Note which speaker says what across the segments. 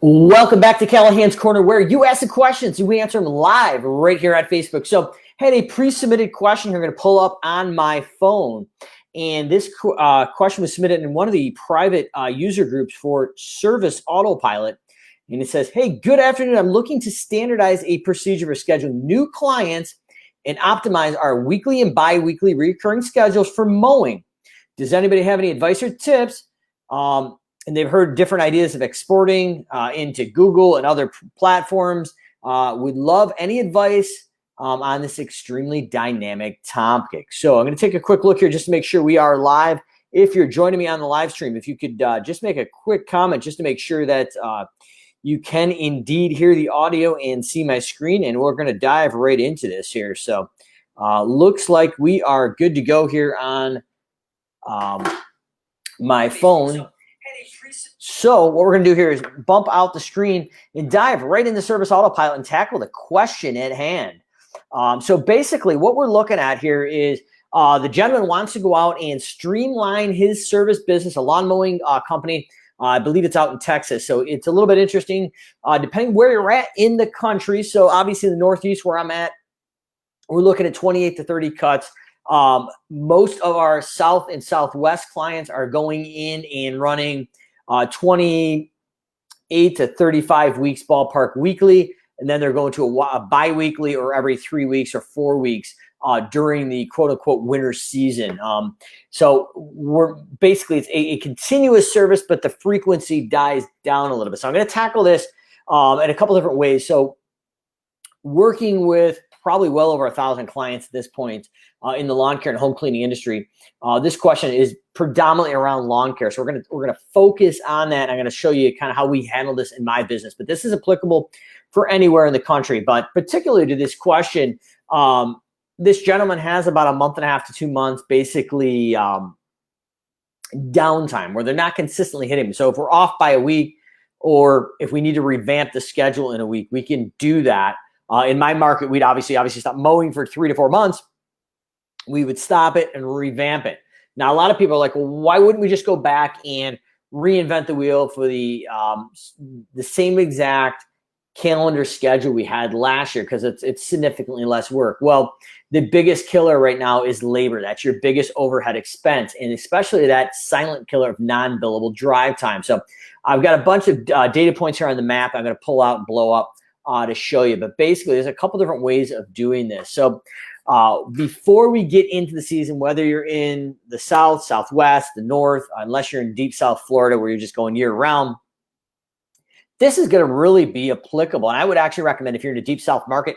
Speaker 1: Welcome back to Callahan's Corner, where you ask the questions and we answer them live right here on Facebook. So, had a pre-submitted question here. I'm going to pull up on my phone, and this question was submitted in one of the private user groups for Service Autopilot, and it says, "Hey, good afternoon. I'm looking to standardize a procedure for scheduling new clients and optimize our weekly and bi-weekly recurring schedules for mowing. Does anybody have any advice or tips?" And they've heard different ideas of exporting into Google and other platforms. Would love any advice on this extremely dynamic topic. So I'm going to take a quick look here just to make sure we are live. If you're joining me on the live stream, if you could just make a quick comment just to make sure that you can indeed hear the audio and see my screen, and we're going to dive right into this here. So looks like we are good to go here on my phone. So what we're going to do here is bump out the screen and dive right into Service Autopilot and tackle the question at hand. So basically what we're looking at here is the gentleman wants to go out and streamline his service business, a lawn mowing company. I believe it's out in Texas. So it's a little bit interesting depending where you're at in the country. So obviously in the Northeast where I'm at, we're looking at 28 to 30 cuts. Most of our South and Southwest clients are going in and running 28 to 35 weeks ballpark weekly, and then they're going to a bi-weekly or every 3 weeks or 4 weeks during the quote-unquote winter season. So we're basically, it's a continuous service, but the frequency dies down a little bit. So I'm going to tackle this in a couple different ways. So working with probably well over 1,000 clients at this point in the lawn care and home cleaning industry. This question is predominantly around lawn care. So we're gonna focus on that. I'm gonna show you kind of how we handle this in my business, but this is applicable for anywhere in the country. But particularly to this question, this gentleman has about a month and a half to 2 months, basically downtime where they're not consistently hitting. So if we're off by a week, or if we need to revamp the schedule in a week, we can do that. In my market, we'd obviously stop mowing for 3 to 4 months. We would stop it and revamp it. Now, a lot of people are like, well, why wouldn't we just go back and reinvent the wheel for the same exact calendar schedule we had last year, because it's significantly less work? Well, the biggest killer right now is labor. That's your biggest overhead expense, and especially that silent killer of non-billable drive time. So I've got a bunch of data points here on the map I'm going to pull out and blow up to show you. But basically, there's a couple different ways of doing this. So before we get into the season, whether you're in the South, Southwest, the North, unless you're in deep South Florida where you're just going year round, this is going to really be applicable. And I would actually recommend, if you're in a deep South market,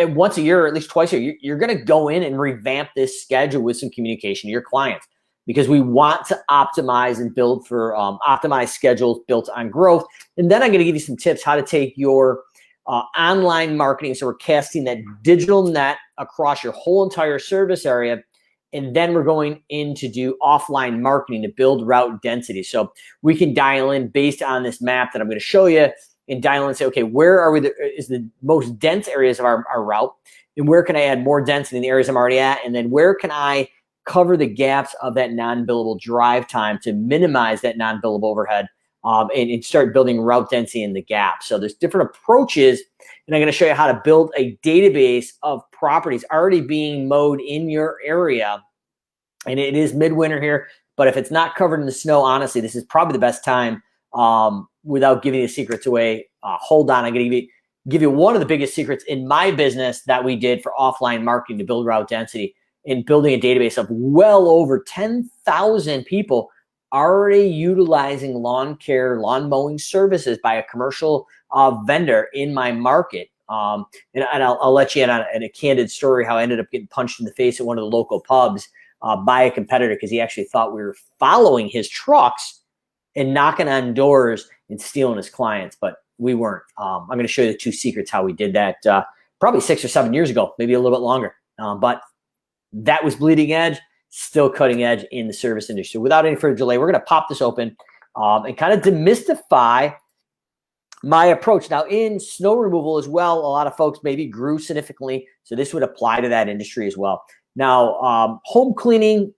Speaker 1: once a year or at least twice a year, you're going to go in and revamp this schedule with some communication to your clients, because we want to optimize and build for optimized schedules built on growth. And then I'm going to give you some tips how to take your online marketing. So we're casting that digital net across your whole entire service area. And then we're going in to do offline marketing to build route density. So we can dial in based on this map that I'm going to show you, and dial in and say, okay, where are we is the most dense areas of our route, and where can I add more density in the areas I'm already at? And then where can I cover the gaps of that non-billable drive time to minimize that non-billable overhead? And start building route density in the gap. So there's different approaches, and I'm going to show you how to build a database of properties already being mowed in your area. And it is midwinter here, but if it's not covered in the snow, honestly, this is probably the best time. Without giving the secrets away, hold on. I'm going to give you one of the biggest secrets in my business that we did for offline marketing to build route density, and building a database of well over 10,000 people already utilizing lawn care, lawn mowing services by a commercial vendor in my market. And I'll let you in on a candid story how I ended up getting punched in the face at one of the local pubs by a competitor, because he actually thought we were following his trucks and knocking on doors and stealing his clients, but we weren't. I'm going to show you the 2 secrets how we did that probably 6 or 7 years ago, maybe a little bit longer. But that was bleeding edge. Still cutting edge in the service industry. So without any further delay, we're going to pop this open and kind of demystify my approach. Now, in snow removal as well, a lot of folks maybe grew significantly, so this would apply to that industry as well. Now, home cleaning,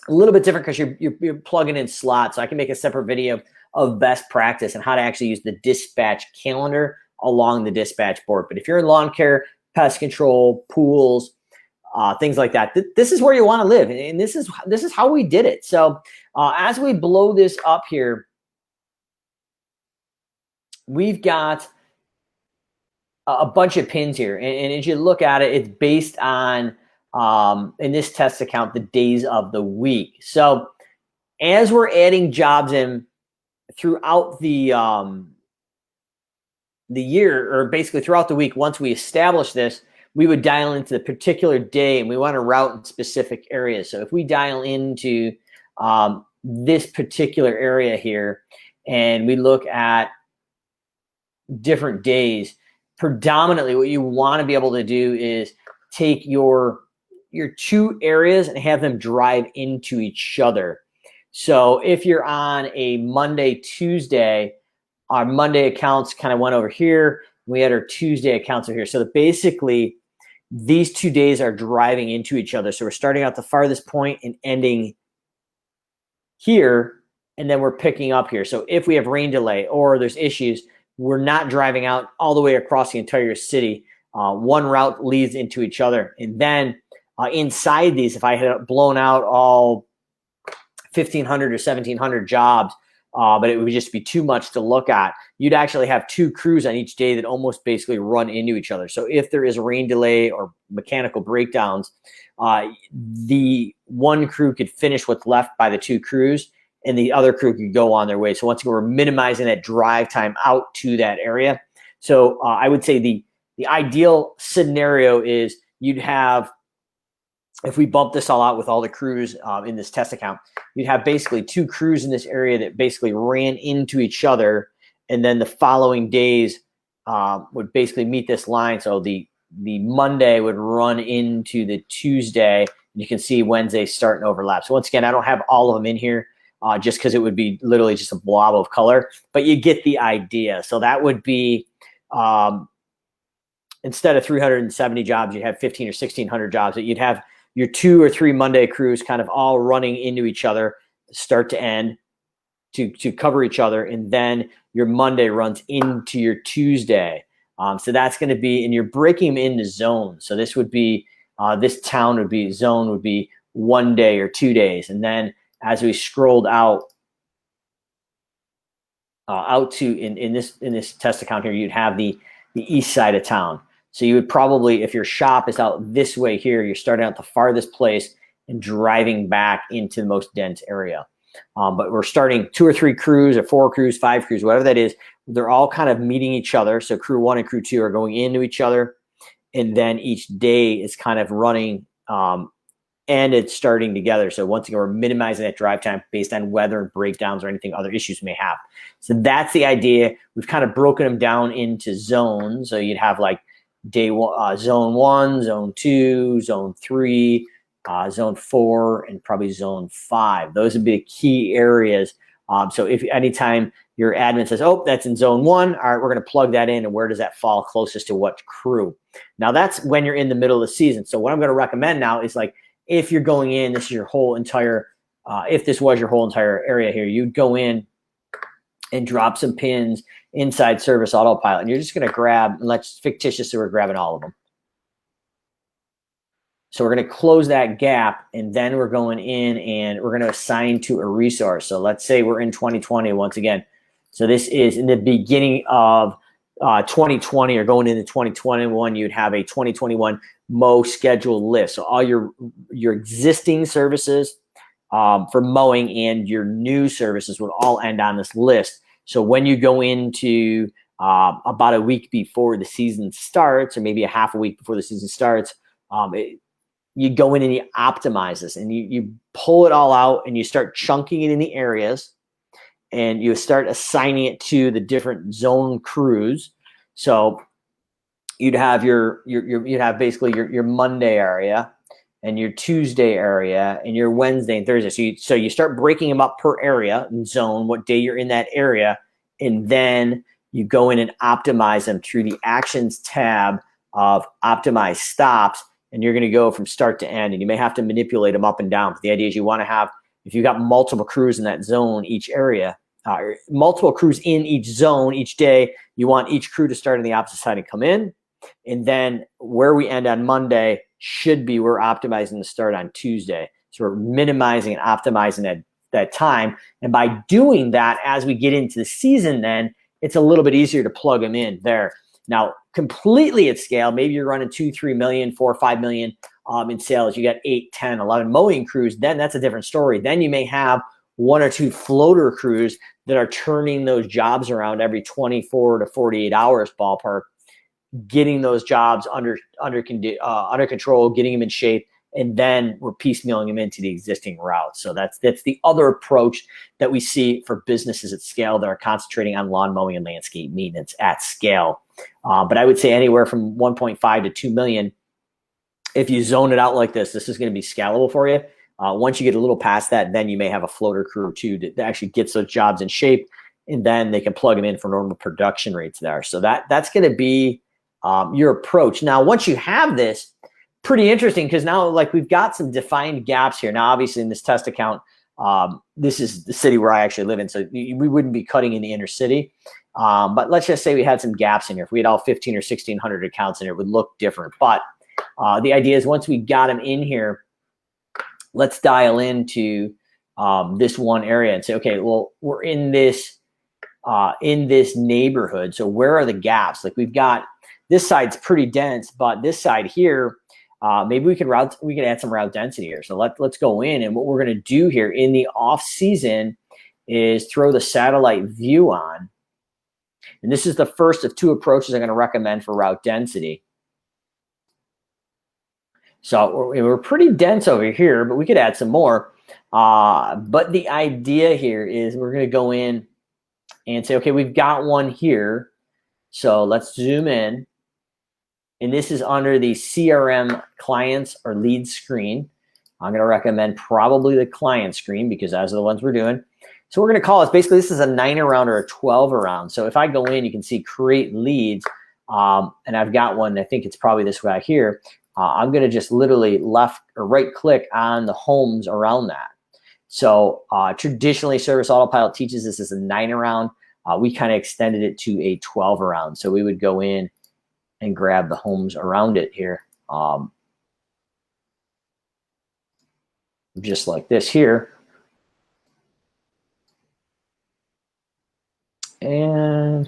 Speaker 1: a little bit different because you're plugging in slots. So I can make a separate video of best practice and how to actually use the dispatch calendar along the dispatch board. But if you're in lawn care, pest control, pools, things like that, this is where you want to live, and this is how we did it. So as we blow this up here, we've got a bunch of pins here, and as you look at it, it's based on in this test account the days of the week. So as we're adding jobs in throughout the year, or basically throughout the week, once we establish this, we would dial into the particular day, and we want to route in specific areas. So if we dial into this particular area here, and we look at different days, predominantly what you want to be able to do is take your two areas and have them drive into each other. So if you're on a Monday, Tuesday, our Monday accounts kind of went over here. We had our Tuesday accounts over here. So that basically these 2 days are driving into each other. So we're starting out the farthest point and ending here, and then we're picking up here. So if we have rain delay or there's issues, we're not driving out all the way across the entire city. One route leads into each other. And then inside these, if I had blown out all 1,500 or 1,700 jobs, but it would just be too much to look at, you'd actually have two crews on each day that almost basically run into each other. So if there is a rain delay or mechanical breakdowns, the one crew could finish what's left by the two crews, and the other crew could go on their way. So once again, we're minimizing that drive time out to that area. So I would say the ideal scenario is you'd have, if we bump this all out with all the crews in this test account, you'd have basically two crews in this area that basically ran into each other, and then the following days would basically meet this line. So the Monday would run into the Tuesday, and you can see Wednesday start and overlap. So once again, I don't have all of them in here just because it would be literally just a blob of color, but you get the idea. So that would be instead of 370 jobs, you'd have 15 or 1,600 jobs. That you'd have your 2 or 3 Monday crews kind of all running into each other, start to end, to cover each other, and then your Monday runs into your Tuesday. So that's going to be, and you're breaking them into zones. So this would be, this town would be, zone would be 1 day or 2 days. And then as we scrolled out to in this test account here, you'd have the east side of town. So you would probably, if your shop is out this way here, you're starting out the farthest place and driving back into the most dense area. But we're starting 2 or 3 crews or 4 crews, 5 crews, whatever that is. They're all kind of meeting each other. So crew 1 and crew 2 are going into each other. And then each day is kind of running and it's starting together. So once again, we're minimizing that drive time based on weather and breakdowns or anything other issues we may have. So that's the idea. We've kind of broken them down into zones. So you'd have like day one, zone 1, zone 2, zone 3, zone 4, and probably zone 5. Those would be the key areas. So if anytime your admin says, oh, that's in zone 1, all right, we're going to plug that in, and where does that fall closest to what crew? Now that's when you're in the middle of the season. So what I'm going to recommend now is, like, if you're going in, this is your whole entire, if this was your whole entire area here, you'd go in and drop some pins inside service autopilot, and you're just going to grab, and let's fictitious, so we're grabbing all of them. So we're going to close that gap, and then we're going in and we're going to assign to a resource. So let's say we're in 2020 once again. So this is in the beginning of 2020 or going into 2021, you'd have a 2021 mow scheduled list. So all your existing services for mowing and your new services would all end on this list. So when you go into about a week before the season starts, or maybe a half a week before the season starts, you go in and you optimize this, and you pull it all out and you start chunking it in the areas, and you start assigning it to the different zone crews. So you'd have you'd have basically your Monday area and your Tuesday area and your Wednesday and Thursday. So you start breaking them up per area and zone, what day you're in that area, and then you go in and optimize them through the actions tab of optimize stops, and you're going to go from start to end, and you may have to manipulate them up and down. But the idea is you want to have, if you've got multiple crews in that zone, each area, multiple crews in each zone each day. You want each crew to start on the opposite side and come in. And then where we end on Monday should be we're optimizing the start on Tuesday. So we're minimizing and optimizing that time. And by doing that, as we get into the season, then it's a little bit easier to plug them in there. Now, completely at scale, maybe you're running 2, 3 million, 4, 5 million in sales. You got 8, 10, 11 mowing crews. Then that's a different story. Then you may have 1 or 2 floater crews that are turning those jobs around every 24 to 48 hours ballpark, getting those jobs under control, getting them in shape, and then we're piecemealing them into the existing routes. So that's the other approach that we see for businesses at scale that are concentrating on lawn mowing and landscape maintenance at scale. But I would say anywhere from 1.5 to 2 million, if you zone it out like this is going to be scalable for you. Once you get a little past that, then you may have a floater crew or two that actually gets those jobs in shape, and then they can plug them in for normal production rates there. So that's going to be your approach. Now, once you have this, pretty interesting, because now like we've got some defined gaps here. Now, obviously in this test account, this is the city where I actually live in, so we wouldn't be cutting in the inner city. But let's just say we had some gaps in here. If we had all 15 or 1,600 accounts in here, it would look different. But the idea is once we got them in here, let's dial into this one area and say, okay, well, we're in this neighborhood. So where are the gaps? Like we've got this side's pretty dense, but this side here, maybe we could add some route density here. So let's go in, and what we're going to do here in the off season is throw the satellite view on. And this is the first of 2 approaches I'm going to recommend for route density. So we're pretty dense over here, but we could add some more. But the idea here is we're going to go in and say, okay, we've got one here. So let's zoom in. And this is under the CRM clients or lead screen. I'm going to recommend probably the client screen because those are the ones we're doing. So we're going to call this, basically this is a 9 around or a 12 around. So if I go in, you can see create leads. And I've got one, I think it's probably this guy here. I'm going to just literally left or right click on the homes around that. So traditionally Service Autopilot teaches this as a 9 around. We kind of extended it to a 12 around. So we would go in and grab the homes around it here. Just like this here. And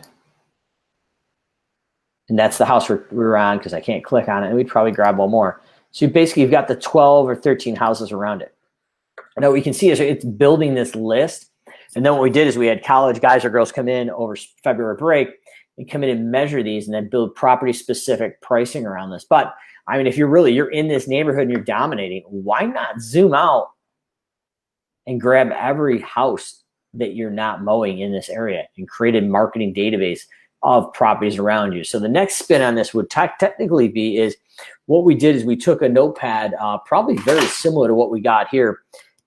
Speaker 1: that's the house we're on because I can't click on it. And we'd probably grab one more. So basically you've got the 12 or 13 houses around it. And what we can see is it's building this list. And then what we did is we had college guys or girls come in over February break and come in and measure these and then build property specific pricing around this. But I mean, if you're in this neighborhood and you're dominating, why not zoom out and grab every house that you're not mowing in this area and create a marketing database of properties around you? So the next spin on this would technically be is what we did is we took a notepad, probably very similar to what we got here,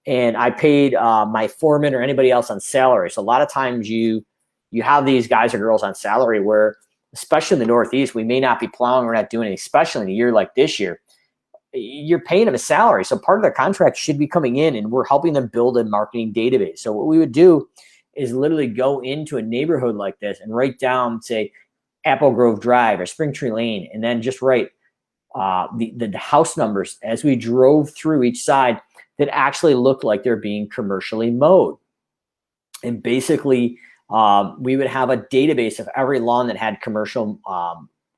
Speaker 1: and I paid my foreman or anybody else on salary. So a lot of times you have these guys or girls on salary where, especially in the Northeast, we may not be plowing, we're not doing it, especially in a year like this year. You're paying them a salary. So part of their contract should be coming in and we're helping them build a marketing database. So what we would do is literally go into a neighborhood like this and write down, say, Apple Grove Drive or Springtree Lane, and then just write the house numbers as we drove through each side that actually looked like they're being commercially mowed. And basically, we would have a database of every lawn that had commercial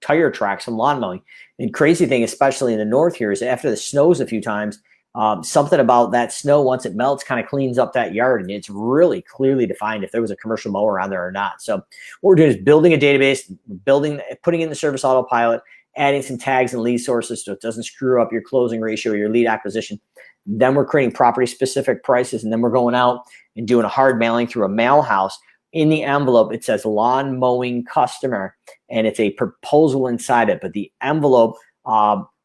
Speaker 1: tire tracks and lawn mowing. And crazy thing, especially in the north here, is after the snows a few times, something about that snow, once it melts, kind of cleans up that yard. And it's really clearly defined if there was a commercial mower around there or not. So what we're doing is building a database, putting in the Service Autopilot, adding some tags and lead sources so it doesn't screw up your closing ratio or your lead acquisition. Then we're creating property specific prices. And then we're going out and doing a hard mailing through a mail house. In the envelope, it says lawn mowing customer, and it's a proposal inside it. But the envelope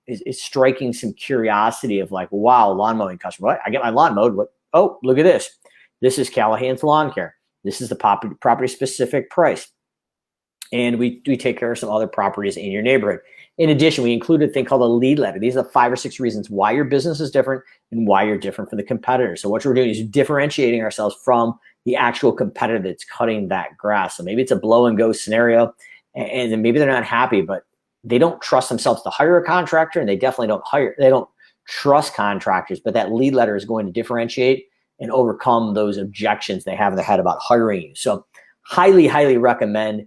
Speaker 1: is striking some curiosity of like, wow, lawn mowing customer. What? I get my lawn mowed. What? Oh, look at this. This is Callahan's Lawn Care. This is the property specific price. And we take care of some other properties in your neighborhood. In addition, we included a thing called a lead letter. These are 5 or 6 reasons why your business is different and why you're different from the competitors. So what we're doing is differentiating ourselves from the actual competitor that's cutting that grass. So maybe it's a blow and go scenario, and then maybe they're not happy, but they don't trust themselves to hire a contractor, and they definitely don't trust contractors, but that lead letter is going to differentiate and overcome those objections they have in their head about hiring you. So highly, highly recommend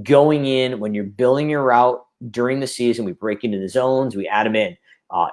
Speaker 1: going in when you're building your route during the season. We break into the zones, we add them in.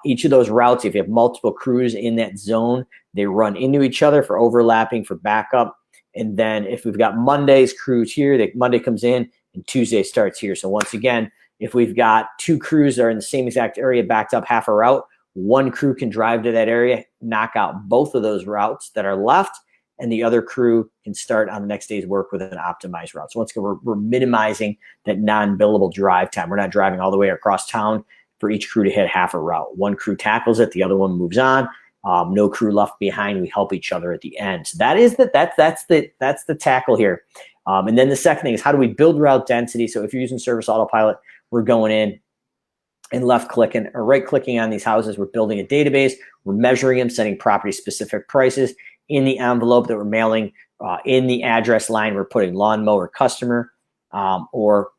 Speaker 1: Each of those routes, if you have multiple crews in that zone, they run into each other for overlapping, for backup. And then if we've got Monday's crews here, Monday comes in and Tuesday starts here. So once again, if we've got two crews that are in the same exact area backed up half a route, one crew can drive to that area, knock out both of those routes that are left, and the other crew can start on the next day's work with an optimized route. So once again, we're minimizing that non-billable drive time. We're not driving all the way across town for each crew to hit half a route. One crew tackles it, the other one moves on. No crew left behind. We help each other at the end. So that's the tackle here. And then the second thing is, how do we build route density? So if you're using Service Autopilot, we're going in and left clicking or right clicking on these houses. We're building a database. We're measuring them, setting property specific prices in the envelope that we're mailing. In the address line, we're putting lawnmower customer or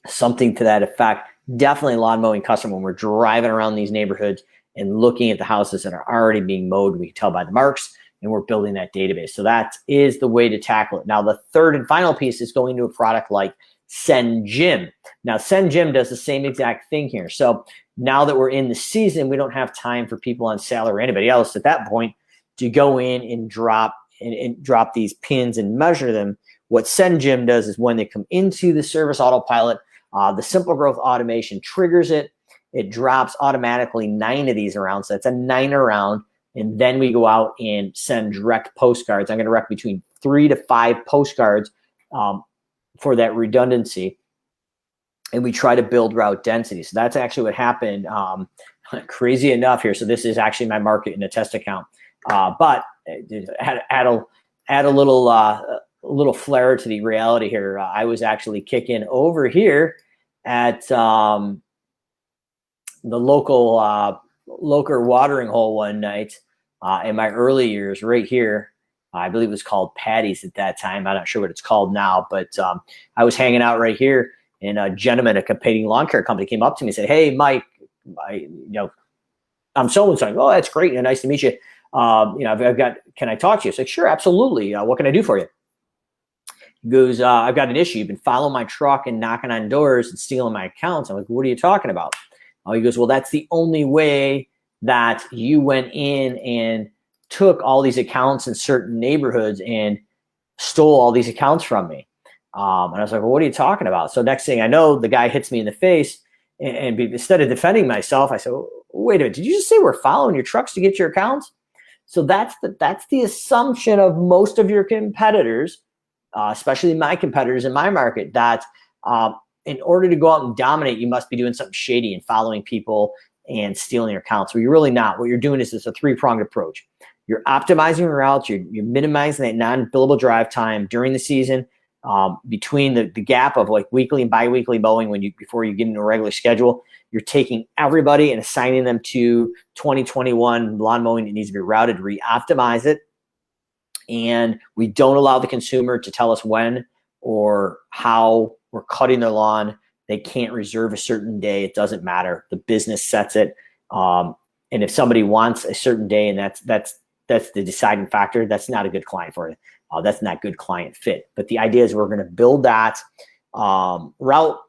Speaker 1: something to that effect. Definitely lawn mowing customer when we're driving around these neighborhoods and looking at the houses that are already being mowed. We can tell by the marks, and we're building that database. So that is the way to tackle it. Now, the third and final piece is going to a product like SendJim. Now, SendJim does the same exact thing here. So now that we're in the season, we don't have time for people on salary or anybody else at that point to go in and drop these pins and measure them. What SendJim does is when they come into the Service Autopilot, the SimpleGrowth automation triggers it. It drops automatically 9 of these around. So that's a 9 around. And then we go out and send direct postcards. I'm going to direct between 3 to 5 postcards for that redundancy. And we try to build route density. So that's actually what happened. Crazy enough here. So this is actually my market in a test account. But add a little flair to the reality here. I was actually kicking over here at the local watering hole one night in my early years right here. I believe it was called Patty's at that time. I'm not sure what it's called now, but I was hanging out right here, and a gentleman, a competing lawn care company, came up to me and said, "Hey, Mike, I'm so-and-so." Oh, that's great. Nice to meet you. Can I talk to you? I said, "Sure, absolutely. What can I do for you?" He goes, "I've got an issue. You've been following my truck and knocking on doors and stealing my accounts." I'm like, "What are you talking about?" He goes, "Well, that's the only way that you went in and took all these accounts in certain neighborhoods and stole all these accounts from me." And I was like, "Well, what are you talking about?" So next thing I know, the guy hits me in the face, and instead of defending myself, I said, "Wait a minute, did you just say we're following your trucks to get your accounts?" So that's the assumption of most of your competitors, especially my competitors in my market, that in order to go out and dominate, you must be doing something shady and following people and stealing your accounts. Well, you're really not. What you're doing is it's a 3-pronged approach. You're optimizing your routes. You're minimizing that non-billable drive time during the season, between the gap of like weekly and biweekly mowing before you get into a regular schedule. You're taking everybody and assigning them to 2021 lawn mowing that needs to be routed, re-optimize it. And we don't allow the consumer to tell us when or how we're cutting their lawn. They can't reserve a certain day. It doesn't matter. The business sets it. And if somebody wants a certain day and that's the deciding factor, that's not a good client for it. That's not good client fit. But the idea is we're going to build that route.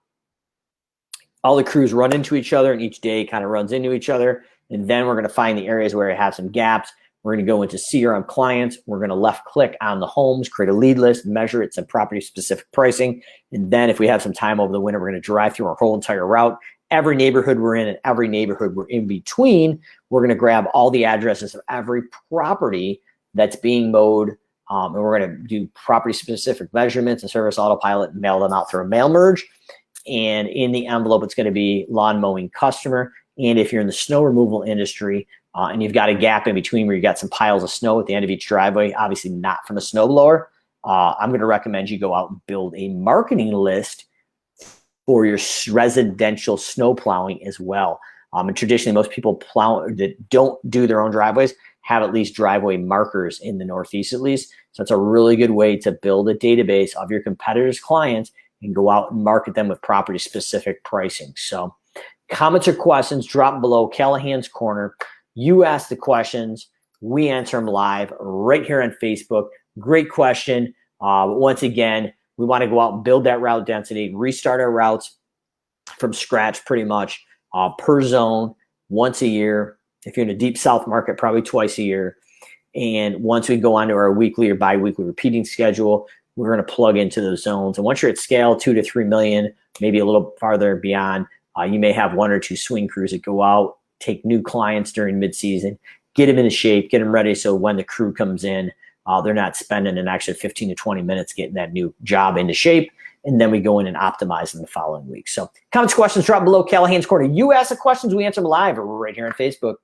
Speaker 1: All the crews run into each other, and each day kind of runs into each other. And then we're going to find the areas where it has some gaps. We're going to go into CRM clients. We're going to left click on the homes, create a lead list, measure it, some property specific pricing. And then if we have some time over the winter, we're going to drive through our whole entire route. Every neighborhood we're in and every neighborhood we're in between, we're going to grab all the addresses of every property that's being mowed. And we're going to do property specific measurements and Service Autopilot and mail them out through a mail merge. And in the envelope, it's going to be lawn mowing customer. And if you're in the snow removal industry and you've got a gap in between where you got some piles of snow at the end of each driveway, obviously not from a snow blower, I'm going to recommend you go out and build a marketing list for your residential snow plowing as well. And traditionally, most people that don't do their own driveways have at least driveway markers in the Northeast at least. So it's a really good way to build a database of your competitors' clients and go out and market them with property specific pricing. So comments or questions, drop below. Callahan's Corner. You ask the questions. We answer them live right here on Facebook. Great question. Once again, we want to go out and build that route density, restart our routes from scratch pretty much per zone once a year. If you're in a deep South market, probably twice a year. And once we go on to our weekly or bi-weekly repeating schedule, we're going to plug into those zones. And once you're at scale, 2 to 3 million, maybe a little farther beyond, you may have 1 or 2 swing crews that go out, take new clients during mid-season, get them into shape, get them ready so when the crew comes in, they're not spending an extra 15 to 20 minutes getting that new job into shape. And then we go in and optimize them the following week. So comments, questions, drop below. Callahan's Corner. You ask the questions, we answer them live right here on Facebook.